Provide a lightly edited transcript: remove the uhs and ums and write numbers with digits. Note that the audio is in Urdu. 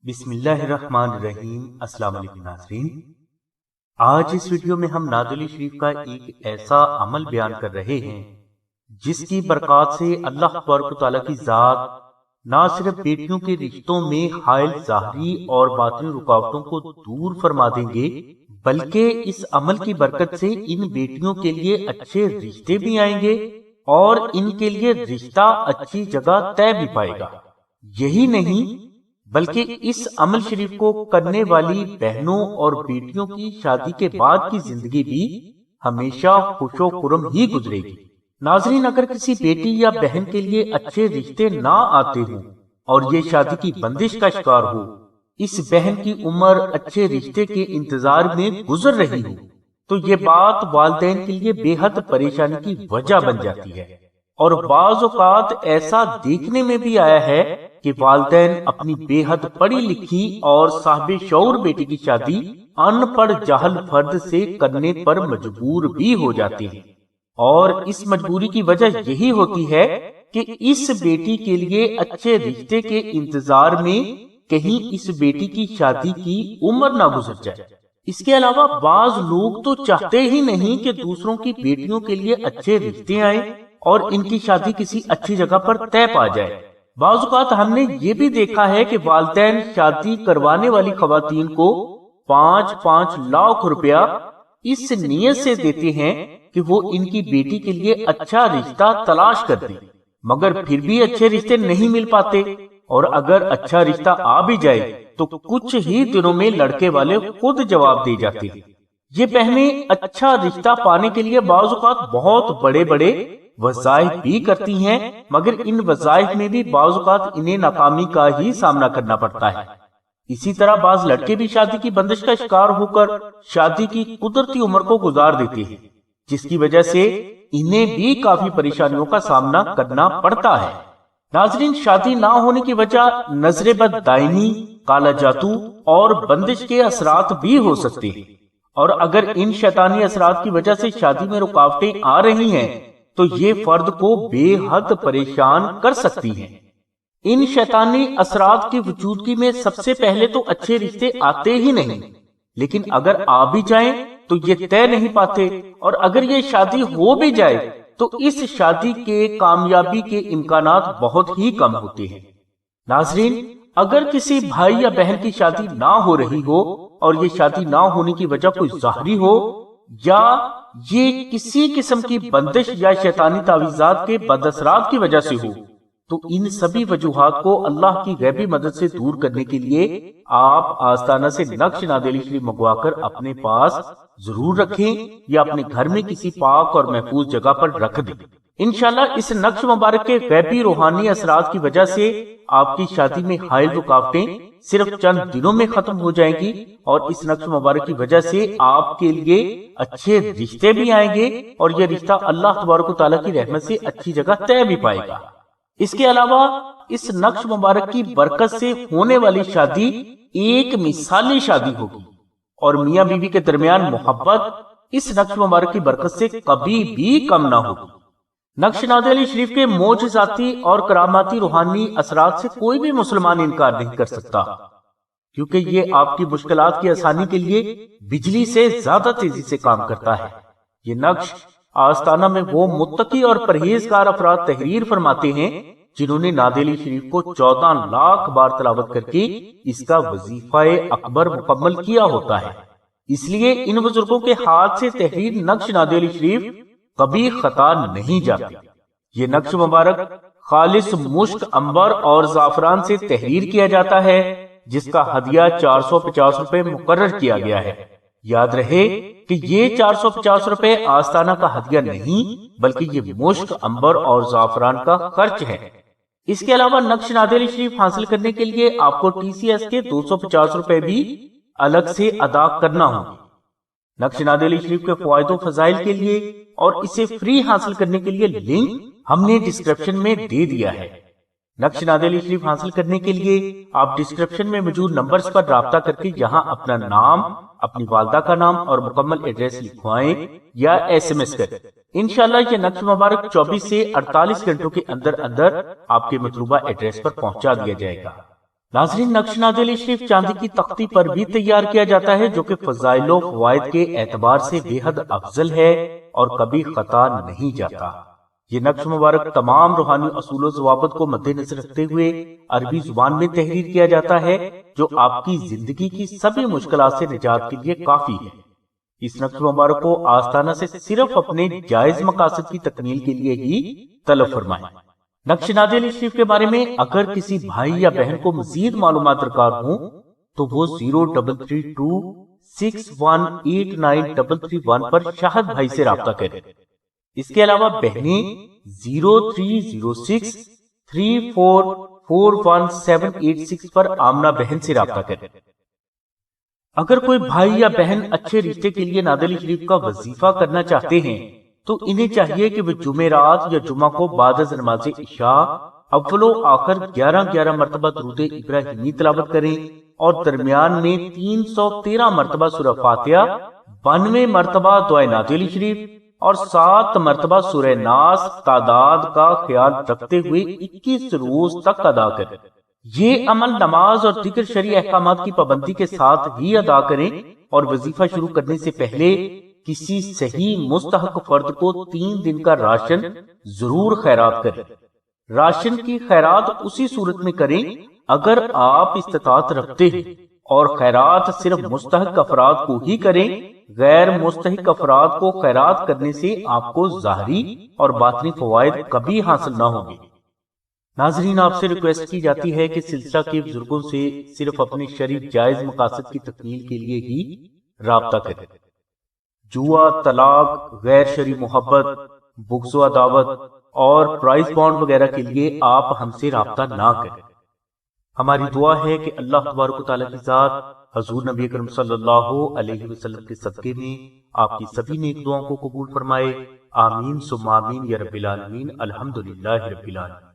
بسم اللہ الرحمن الرحیم۔ السلام علیکم ناظرین، آج اس ویڈیو میں ہم نعت علی شریف کا ایک ایسا عمل بیان کر رہے ہیں جس کی برکات سے اللہ تبارک و تعالیٰ کی ذات نہ صرف بیٹیوں کے رشتوں میں حائل ظاہری اور باطنی رکاوٹوں کو دور فرما دیں گے بلکہ اس عمل کی برکت سے ان بیٹیوں کے لیے اچھے رشتے بھی آئیں گے اور ان کے لیے رشتہ اچھی جگہ طے بھی پائے گا۔ یہی نہیں بلکہ اس عمل شریف کو کرنے والی بہنوں اور بیٹیوں کی شادی کے بعد کی زندگی بھی ہمیشہ خوش و خرم ہی گزرے گی۔ ناظرین، اگر کسی بیٹی یا بہن کے لیے اچھے رشتے نہ آتے ہوں اور یہ شادی کی بندش کا شکار ہو، اس بہن کی عمر اچھے رشتے کے انتظار میں گزر رہی ہو، تو یہ بات والدین کے لیے بے حد پریشانی کی وجہ بن جاتی ہے۔ اور بعض اوقات ایسا دیکھنے میں بھی آیا ہے کہ والدین اپنی بے حد پڑھی لکھی اور صاحب شعور بیٹی کی شادی ان پڑھ جاہل فرد سے کرنے پر مجبور بھی ہو جاتے ہیں، اور اس مجبوری کی وجہ یہی ہوتی ہے کہ اس بیٹی کے لیے اچھے رشتے کے انتظار میں کہیں اس بیٹی کی شادی کی عمر نہ گزر جائے۔ اس کے علاوہ بعض لوگ تو چاہتے ہی نہیں کہ دوسروں کی بیٹیوں کے لیے اچھے رشتے آئیں اور ان کی شادی کسی اچھی جگہ پر طے پا جائے۔ بعض اوقات ہم نے یہ بھی دیکھا ہے کہ والدین شادی کروانے والی خواتین کو 5-5 لاکھ روپیہ اس نیت سے دیتے ہیں کہ وہ ان کی بیٹی کے لیے اچھا رشتہ تلاش کر دیں، مگر پھر بھی اچھے رشتے نہیں مل پاتے، اور اگر اچھا رشتہ آ بھی جائے تو کچھ ہی دنوں میں لڑکے والے خود جواب دے جاتے ہیں۔ یہ بہنیں اچھا رشتہ پانے کے لیے بعض اوقات بہت بڑے بڑے وظائف بھی کرتی ہیں، مگر ان وظائف میں بھی بعض اوقات انہیں ناکامی کا ہی سامنا کرنا پڑتا ہے۔ اسی طرح بعض لڑکے بھی شادی کی بندش کا شکار ہو کر شادی کی قدرتی عمر کو گزار دیتے ہیں، جس کی وجہ سے انہیں بھی کافی پریشانیوں کا سامنا کرنا پڑتا ہے۔ ناظرین، شادی نہ ہونے کی وجہ نظر بد دائمی، کالا جادو اور بندش کے اثرات بھی ہو سکتے ہیں، اور اگر ان شیطانی اثرات کی وجہ سے شادی میں رکاوٹیں آ رہی ہیں تو یہ فرد کو بے حد پریشان کر سکتی ہیں۔ ان شیطانی اثرات کی وجودگی میں سب سے پہلے تو اچھے رشتے آتے ہی نہیں، لیکن اگر آ بھی جائیں تو یہ طے نہیں پاتے، اور اگر یہ شادی ہو بھی جائے تو اس شادی کے کامیابی کے امکانات بہت ہی کم ہوتے ہیں۔ ناظرین، اگر کسی بھائی یا بہن کی شادی نہ ہو رہی ہو اور یہ شادی نہ ہونے کی وجہ کوئی ظاہری ہو، یا یہ کسی قسم کی بندش یا شیطانی تعویذات کے بد اثرات کی وجہ سے ہو، تو ان سبھی وجوہات کو اللہ کی غیبی مدد سے دور کرنے کے لیے آپ آستانہ سے نقش نعت علی شریف منگوا کر اپنے پاس ضرور رکھیں یا اپنے گھر میں کسی پاک اور محفوظ جگہ پر رکھ دیں۔ انشاءاللہ اس نقش مبارک کے غیبی روحانی اثرات کی وجہ سے آپ کی شادی میں حائل رکاوٹیں صرف چند دنوں میں ختم ہو جائیں گی، اور اس نقش مبارک کی وجہ سے آپ کے لیے اچھے رشتے بھی آئیں گے، اور یہ رشتہ اللہ تبارک و تعالیٰ کی رحمت سے اچھی جگہ طے بھی پائے گا۔ اس کے علاوہ اس نقش مبارک کی برکت سے ہونے والی شادی ایک مثالی شادی ہوگی، اور میاں بیوی کے درمیان محبت اس نقش مبارک کی برکت سے کبھی بھی کم نہ ہوگی۔ نقش نعت علی شریف کے معجزاتی اور کراماتی روحانی اثرات سے کوئی بھی مسلمان انکار نہیں کر سکتا، کیونکہ یہ آپ کی مشکلات کی آسانی کے لیے بجلی سے زیادہ تیزی سے کام کرتا ہے۔ یہ نقش آستانہ میں وہ متقی اور پرہیزگار افراد تحریر فرماتے ہیں جنہوں نے نعت علی شریف کو 14 لاکھ بار تلاوت کر کے اس کا وظیفہ اکبر مکمل کیا ہوتا ہے۔ اس لیے ان بزرگوں کے ہاتھ سے تحریر نقش نعت علی شریف کبھی خطا نہیں جاتی۔ یہ نقش مبارک خالص مشک، عنبر اور زعفران سے تحریر کیا جاتا ہے، جس کا ہدیہ 450 روپے مقرر کیا گیا ہے۔ یاد رہے کہ یہ 450 روپے آستانہ کا ہدیہ نہیں، بلکہ یہ مشک، عنبر اور زعفران کا خرچ ہے۔ اس کے علاوہ نقش نعت علی شریف حاصل کرنے کے لیے آپ کو TCS کے 250 روپے بھی الگ سے ادا کرنا ہوں۔ نقش نعت علی شریف کے فوائد و فضائل کے لیے اور اسے فری حاصل کرنے کے لیے لنک ہم نے ڈسکرپشن میں دے دیا ہے۔ نقش نعت علی شریف حاصل کرنے کے لیے آپ ڈسکرپشن میں موجود نمبرز پر رابطہ کر کے یہاں اپنا نام، اپنی والدہ کا نام اور مکمل ایڈریس لکھوائیں یا SMS کریں۔ انشاءاللہ یہ نقش مبارک 24 سے 48 گھنٹوں کے اندر اندر آپ کے مطلوبہ ایڈریس پر پہنچا دیا جائے گا۔ ناظرین، نقش نادلی شریف چاندی کی تختی پر بھی تیار کیا جاتا ہے، جو کہ فضائل و فوائد کے اعتبار سے بے حد افضل ہے اور کبھی خطا نہیں جاتا۔ یہ نقش مبارک تمام روحانی اصول و ضوابط کو مد نظر رکھتے ہوئے عربی زبان میں تحریر کیا جاتا ہے، جو آپ کی زندگی کی سبھی مشکلات سے نجات کے لیے کافی ہے۔ اس نقش مبارک کو آستانہ سے صرف اپنے جائز مقاصد کی تکمیل کے لیے ہی طلب فرمائیں۔ نقش نادلی شریف کے بارے میں اگر کسی بھائی یا بہن کو مزید معلومات درکار ہوں تو وہ 0332618933 پر شاہد بھائی سے رابطہ کریں۔ اس کے علاوہ بہنیں 030634418786 پر آمنہ بہن سے رابطہ کریں۔ اگر کوئی بھائی یا بہن اچھے رشتے کے لیے نادلی شریف کا وظیفہ کرنا چاہتے ہیں تو انہیں چاہیے کہ وہ جمعرات یا جمعہ کو بعد از نماز عشاء اول و آخر 11 مرتبہ درود ابراہیمی تلاوت کریں اور درمیان میں 313 مرتبہ سورہ فاتحہ، 92 مرتبہ دعائے نادلی شریف اور 7 مرتبہ سورہ ناس تعداد کا خیال رکھتے ہوئے 21 روز تک ادا کریں۔ یہ عمل نماز اور دیگر شرعی احکامات کی پابندی کے ساتھ ہی ادا کریں اور وظیفہ شروع کرنے سے پہلے کسی صحیح مستحق فرد کو 3 دن کا راشن ضرور خیرات کریں۔ راشن کی خیرات اسی صورت میں کریں اگر آپ استطاعت رکھتے ہیں، اور خیرات صرف مستحق افراد کو ہی کریں۔ غیر مستحق افراد کو خیرات کرنے سے آپ کو ظاہری اور باطنی فوائد کبھی حاصل نہ ہوں گے۔ ناظرین، آپ سے ریکویسٹ کی جاتی ہے کہ سلسلہ کے بزرگوں سے صرف اپنے شرعی جائز مقاصد کی تکمیل کے لیے ہی رابطہ کریں۔ جوا، طلاق، غیر شرعی محبت، بغض و عداوت اور پرائز بانڈ وغیرہ کے لیے آپ ہم سے رابطہ نہ کریں۔ ہماری دعا ہے کہ اللہ تبارک و تعالیٰ کی ذات حضور نبی اکرم صلی اللہ علیہ وسلم کے صدقے میں آپ کی سبھی نیک دعاؤں کو قبول فرمائے۔ آمین ثم آمین یا رب العالمین۔ الحمدللہ رب العالمین۔